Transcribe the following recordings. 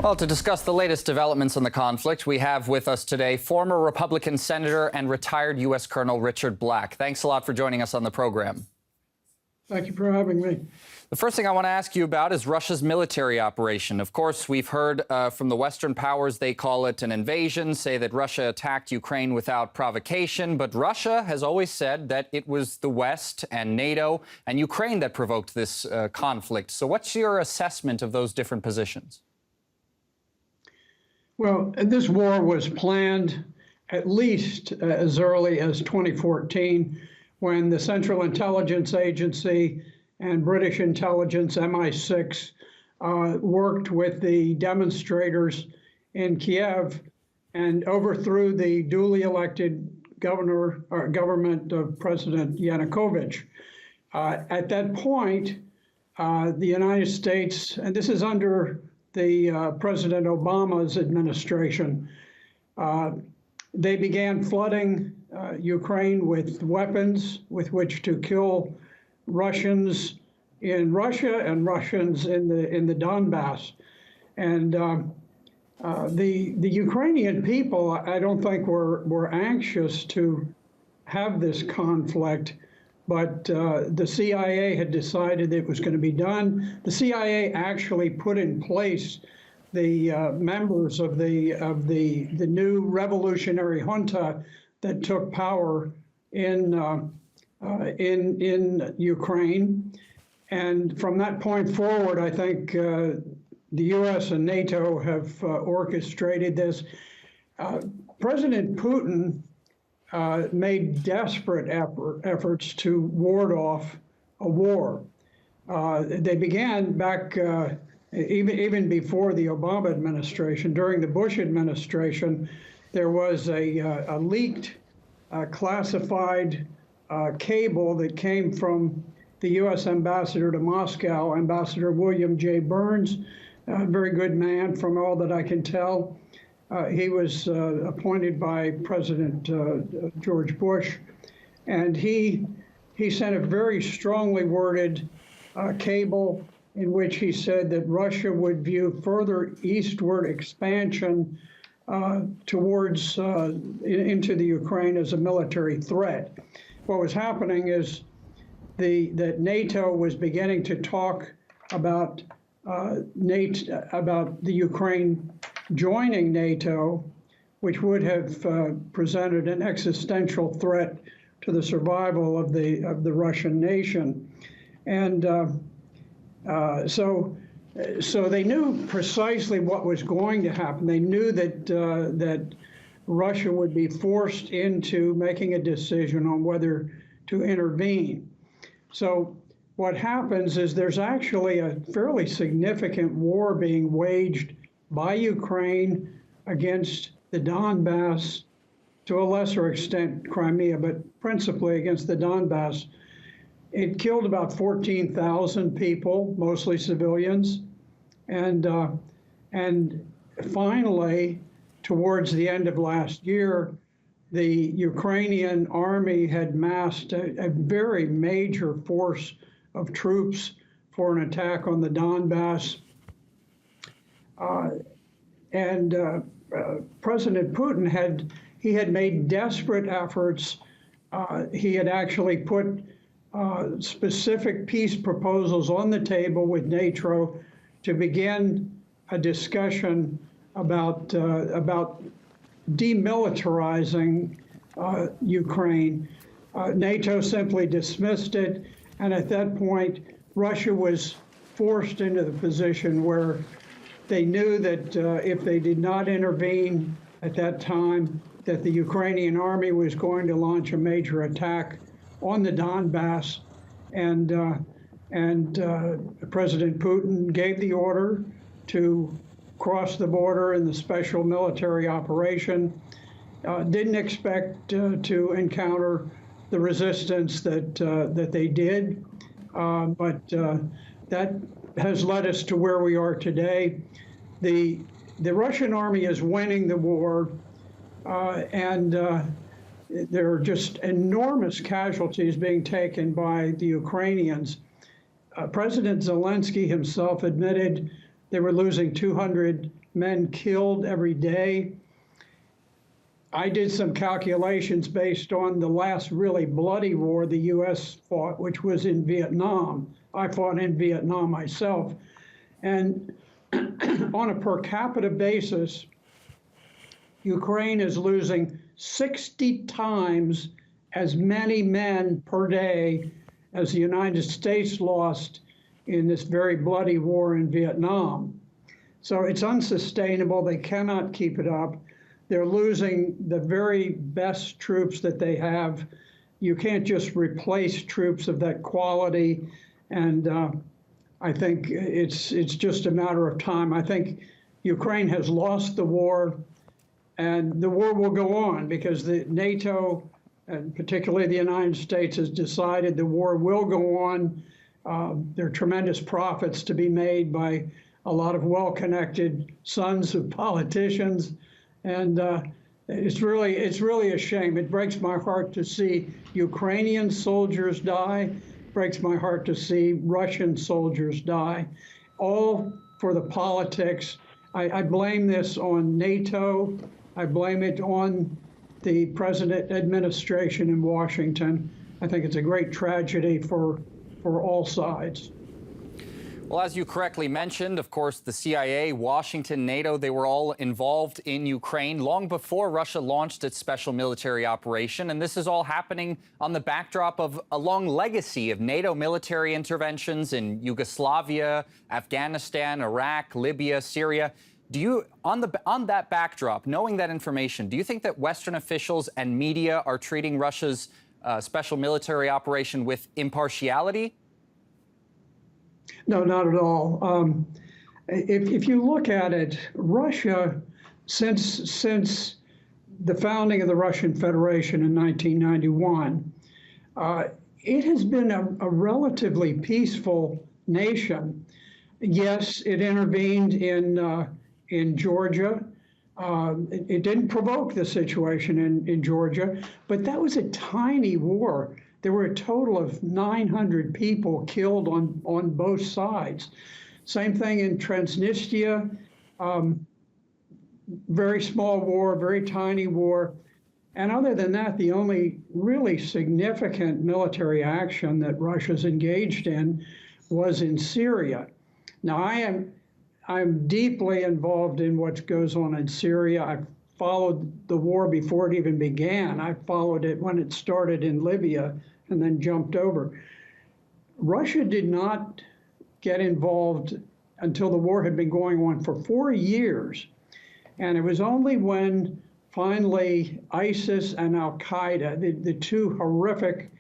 Well, to discuss the latest developments in the conflict, we have with us today former Republican Senator and retired U.S. Colonel Richard Black. Thanks a lot for joining us on the program. Thank you for having me. The first thing I want to ask you about is Russia's military operation. Of course, we've heard from the Western powers, they call it an invasion, say that Russia attacked Ukraine without provocation. But Russia has always said that it was the West and NATO and Ukraine that provoked this conflict. So what's your assessment of those different positions? Well, this war was planned at least as early as 2014, when the Central Intelligence Agency and British intelligence, MI6, worked with the demonstrators in Kiev and overthrew the duly elected government of President Yanukovych. At that point, the United States, and this is under the President Obama's administration, they began flooding Ukraine with weapons with which to kill Russians in Russia and Russians in the Donbass. And the Ukrainian people, I don't think were anxious to have this conflict, but the CIA had decided it was going to be done. The CIA actually put in place the members of the new revolutionary junta that took power in Ukraine. And from that point forward, I think the U.S. and NATO have orchestrated this. President Putin made desperate efforts to ward off a war. They began back even before the Obama administration. During the Bush administration, there was a leaked, classified cable that came from the U.S. ambassador to Moscow, Ambassador William J. Burns, a very good man from all that I can tell. He was appointed by President George Bush, and he sent a very strongly worded cable in which he said that Russia would view further eastward expansion towards into the Ukraine as a military threat. What was happening is that NATO was beginning to talk about about the Ukraine joining NATO, which would have presented an existential threat to the survival of the Russian nation, and so they knew precisely what was going to happen. They knew that Russia would be forced into making a decision on whether to intervene. So what happens is there's actually a fairly significant war being waged by Ukraine against the Donbass, to a lesser extent Crimea, but principally against the Donbass. It killed about 14,000 people, mostly civilians, and finally, towards the end of last year, the Ukrainian army had massed a very major force of troops for an attack on the Donbass. President Putin had made desperate efforts. He had actually put specific peace proposals on the table with NATO to begin a discussion about demilitarizing Ukraine. NATO simply dismissed it, and at that point, Russia was forced into the position where they knew that if they did not intervene at that time, that the Ukrainian army was going to launch a major attack on the Donbass, and President Putin gave the order to cross the border in the special military operation. Didn't expect to encounter the resistance that they did, but that has led us to where we are today. The Russian army is winning the war, and there are just enormous casualties being taken by the Ukrainians. President Zelensky himself admitted They were losing 200 men killed every day. I did some calculations based on the last really bloody war the U.S. fought, which was in Vietnam. I fought in Vietnam myself. And on a per capita basis, Ukraine is losing 60 times as many men per day as the United States lost in this very bloody war in Vietnam. So it's unsustainable. They cannot keep it up. They're losing the very best troops that they have. You can't just replace troops of that quality. And I think it's just a matter of time. I think Ukraine has lost the war, and the war will go on because the NATO, and particularly the United States, has decided the war will go on. There are tremendous profits to be made by a lot of well-connected sons of politicians. And it's really a shame. It breaks my heart to see Ukrainian soldiers die. It breaks my heart to see Russian soldiers die, all for the politics. I blame this on NATO. I blame it on the president administration in Washington. I think it's a great tragedy for all sides. Well, as you correctly mentioned, of course, the CIA, Washington, NATO, they were all involved in Ukraine long before Russia launched its special military operation. And this is all happening on the backdrop of a long legacy of NATO military interventions in Yugoslavia, Afghanistan, Iraq, Libya, Syria. Do you, on that backdrop, knowing that information, do you think that Western officials and media are treating Russia's special military operation with impartiality? No, not at all. If you look at it, Russia, since the founding of the Russian Federation in 1991, it has been a relatively peaceful nation. Yes, it intervened in Georgia. It didn't provoke the situation in Georgia, but that was a tiny war. There were a total of 900 people killed on both sides. Same thing in Transnistria, very small war, very tiny war. And other than that, the only really significant military action that Russia's engaged in was in Syria. Now, I'm deeply involved in what goes on in Syria. I've followed the war before it even began. I followed it when it started in Libya and then jumped over. Russia did not get involved until the war had been going on for 4 years. And it was only when finally ISIS and Al-Qaeda, the two horrific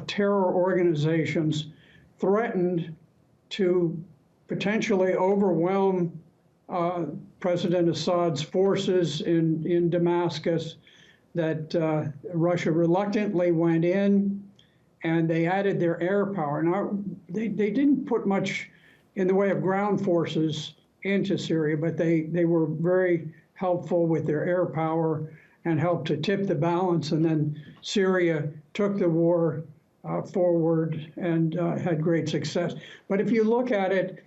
terror organizations, threatened to potentially overwhelm President Assad's forces in Damascus, that Russia reluctantly went in, and they added their air power. Now, they didn't put much in the way of ground forces into Syria, but they were very helpful with their air power and helped to tip the balance. And then Syria took the war forward and had great success. But if you look at it,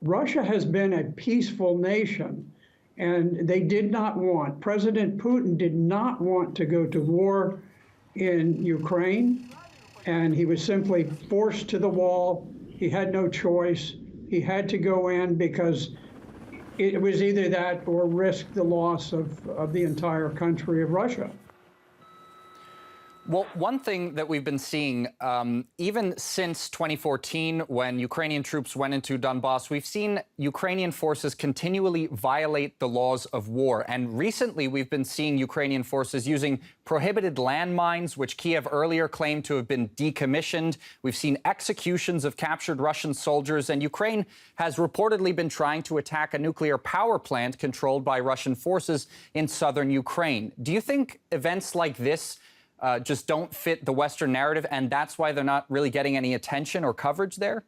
Russia has been a peaceful nation, and they did not want, President Putin did not want to go to war in Ukraine, and he was simply forced to the wall. He had no choice. He had to go in because it was either that or risk the loss of the entire country of Russia. Well, one thing that we've been seeing, even since 2014, when Ukrainian troops went into Donbass, we've seen Ukrainian forces continually violate the laws of war. And recently, we've been seeing Ukrainian forces using prohibited landmines, which Kiev earlier claimed to have been decommissioned. We've seen executions of captured Russian soldiers, and Ukraine has reportedly been trying to attack a nuclear power plant controlled by Russian forces in southern Ukraine. Do you think events like this just don't fit the Western narrative, and that's why they're not really getting any attention or coverage there?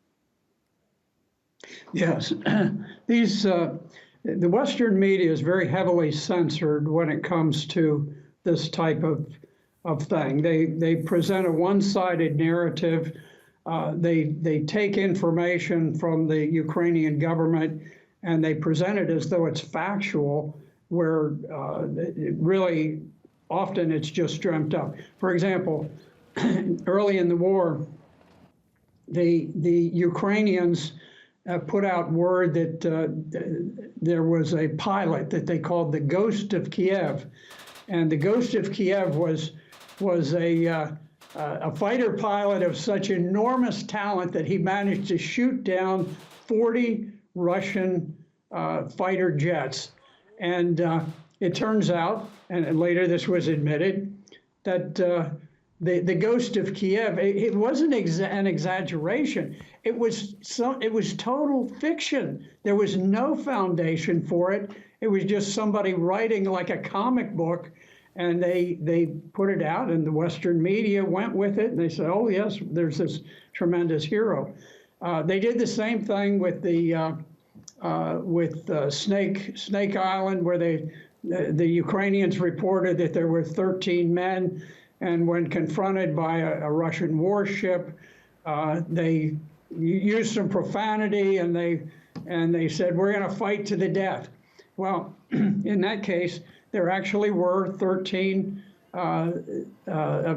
Yes. The Western media is very heavily censored when it comes to this type of thing. They present a one-sided narrative. They take information from the Ukrainian government and they present it as though it's factual, where really often it's just dreamt up. For example, early in the war, the Ukrainians put out word that there was a pilot that they called the Ghost of Kiev, and the Ghost of Kiev was a fighter pilot of such enormous talent that he managed to shoot down 40 Russian fighter jets. And it turns out, and later this was admitted, that the Ghost of Kiev, it wasn't an exaggeration. It was total fiction. There was no foundation for it. It was just somebody writing like a comic book, and they put it out, and the Western media went with it, and they said, "Oh yes, there's this tremendous hero." They did the same thing with Snake Island, where the Ukrainians reported that there were 13 men, and when confronted by a Russian warship, they used some profanity, and they said, "We're going to fight to the death." Well, in that case, there actually were 13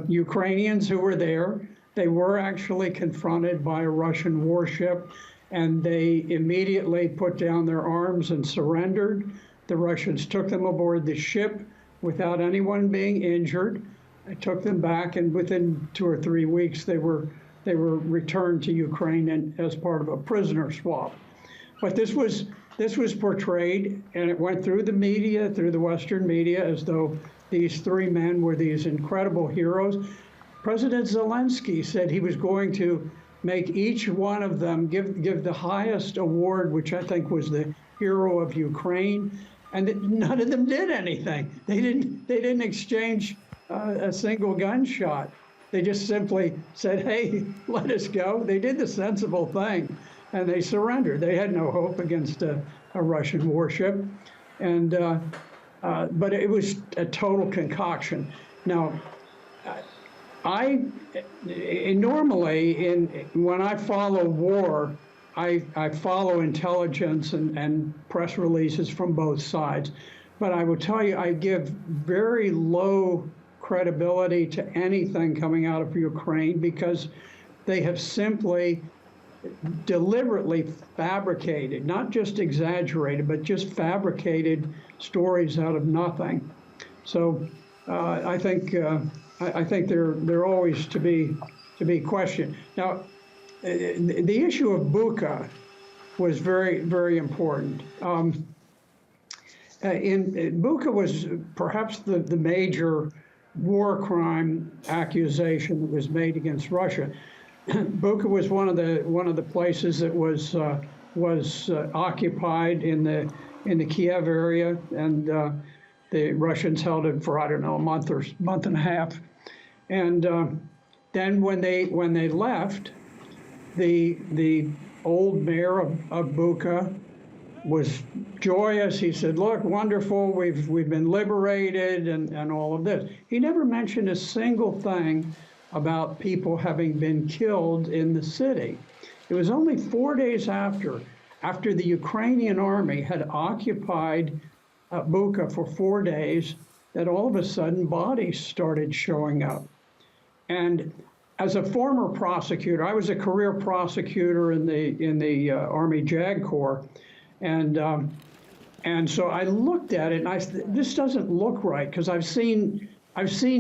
Ukrainians who were there. They were actually confronted by a Russian warship, and they immediately put down their arms and surrendered. The Russians took them aboard the ship without anyone being injured. They took them back, and within 2 or 3 weeks, they were returned to Ukraine as part of a prisoner swap. But this was portrayed, and it went through the media, through the Western media, as though these 3 men were these incredible heroes. President Zelensky said he was going to make each one of them give the highest award, which I think was the Hero of Ukraine, and none of them did anything. They didn't exchange a single gunshot. They just simply said, "Hey, let us go." They did the sensible thing, and they surrendered. They had no hope against a Russian warship, and but it was a total concoction. Now, normally when I follow war, I follow intelligence and press releases from both sides. But I will tell you, I give very low credibility to anything coming out of Ukraine, because they have simply deliberately fabricated, not just exaggerated, but just fabricated stories out of nothing. So I think they're always to be questioned. Now, the issue of Bucha was very, very important. Bucha was perhaps the major war crime accusation that was made against Russia. Bucha was one of the places that was occupied in the Kiev area, and the Russians held it for, I don't know, a month and a half. And then when they left, the old mayor of Bucha was joyous. He said, "Look, wonderful, we've been liberated," and all of this. He never mentioned a single thing about people having been killed in the city. It was only 4 days after the Ukrainian army had occupied Bucha for 4 days, that all of a sudden bodies started showing up. And as a former prosecutor, I was a career prosecutor in the Army JAG Corps, and so I looked at it and I said, "This doesn't look right," because I've seen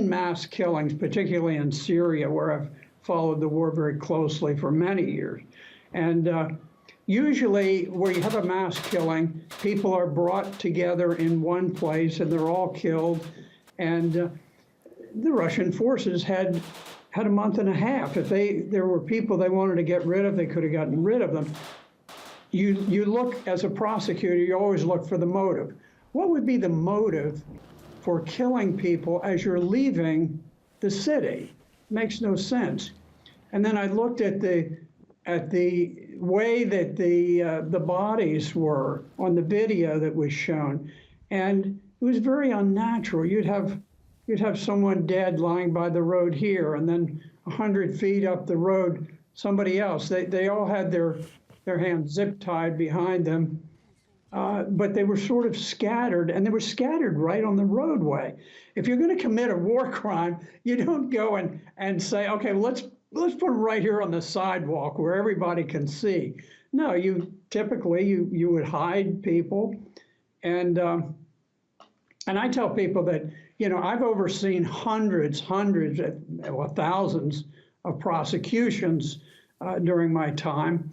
mass killings, particularly in Syria, where I've followed the war very closely for many years. And usually where you have a mass killing, people are brought together in one place and they're all killed. And the Russian forces had a month and a half. If there were people they wanted to get rid of, they could have gotten rid of them. You look, as a prosecutor, you always look for the motive. What would be the motive for killing people as you're leaving the city? Makes no sense. And then I looked at the way that the bodies were on the video that was shown, and it was very unnatural. You'd have someone dead lying by the road here, and then 100 feet up the road, somebody else. They all had their hands zip tied behind them, but they were sort of scattered, and they were scattered right on the roadway. If you're going to commit a war crime, you don't go and say, okay, let's put them right here on the sidewalk where everybody can see. No, you typically you would hide people, and I tell people that, you know, I've overseen hundreds, well, thousands of prosecutions during my time.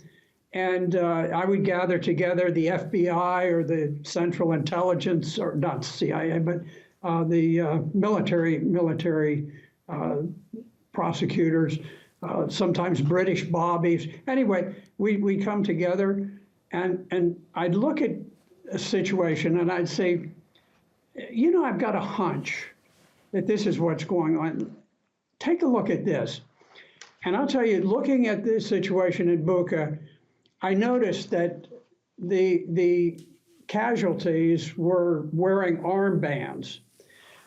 And I would gather together the FBI or the Central Intelligence, or not CIA, but the military prosecutors, sometimes British bobbies. Anyway, we come together, and I'd look at a situation and I'd say, you know, I've got a hunch that this is what's going on. Take a look at this. And I'll tell you, looking at this situation in Bucha, I noticed that the casualties were wearing armbands.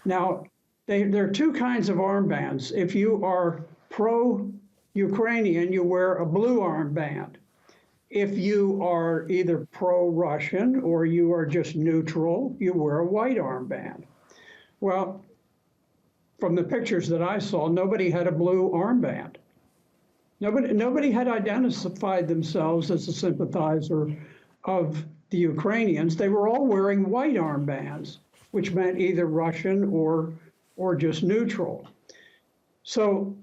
Now, there are two kinds of armbands. If you are pro-Ukrainian, you wear a blue armband. If you are either pro-Russian or you are just neutral, you wear a white armband. Well, from the pictures that I saw, nobody had a blue armband. Nobody had identified themselves as a sympathizer of the Ukrainians. They were all wearing white armbands, which meant either Russian or just neutral. So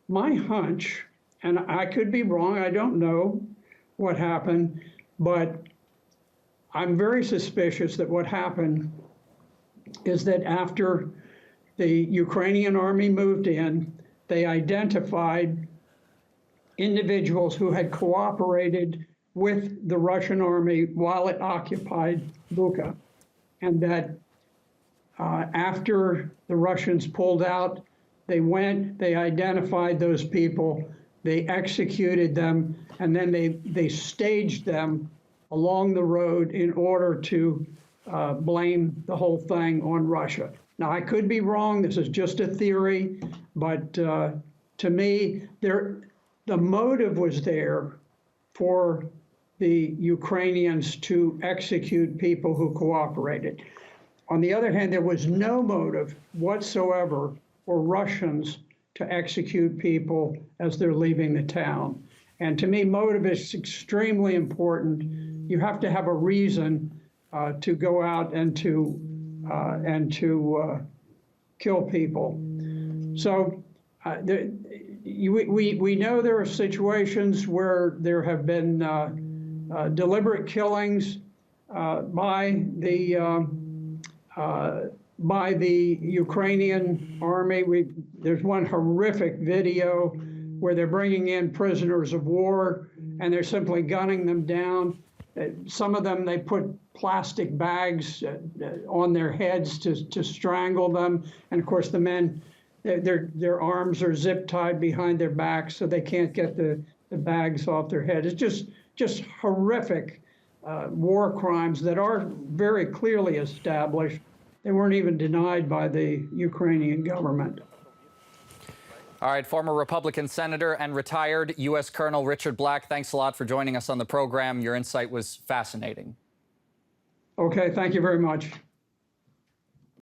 my hunch, and I could be wrong, I don't know what happened, but I'm very suspicious that what happened is that after the Ukrainian army moved in, they identified individuals who had cooperated with the Russian army while it occupied Bucha, and that after the Russians pulled out, they identified those people, they executed them, and then they staged them along the road in order to blame the whole thing on Russia. Now, I could be wrong, this is just a theory, but to me, the motive was there for the Ukrainians to execute people who cooperated. On the other hand, there was no motive whatsoever for Russians to execute people as they're leaving the town. And to me, motive is extremely important. You have to have a reason to go out and to kill people. So we know there are situations where there have been deliberate killings by the Ukrainian army. There's one horrific video where they're bringing in prisoners of war and they're simply gunning them down. Some of them, they put plastic bags on their heads to strangle them. And of course, the men, their arms are zip tied behind their backs so they can't get the bags off their head. It's just horrific war crimes that are very clearly established. They weren't even denied by the Ukrainian government. All right, former Republican Senator and retired U.S. Colonel Richard Black, thanks a lot for joining us on the program. Your insight was fascinating. Okay, thank you very much.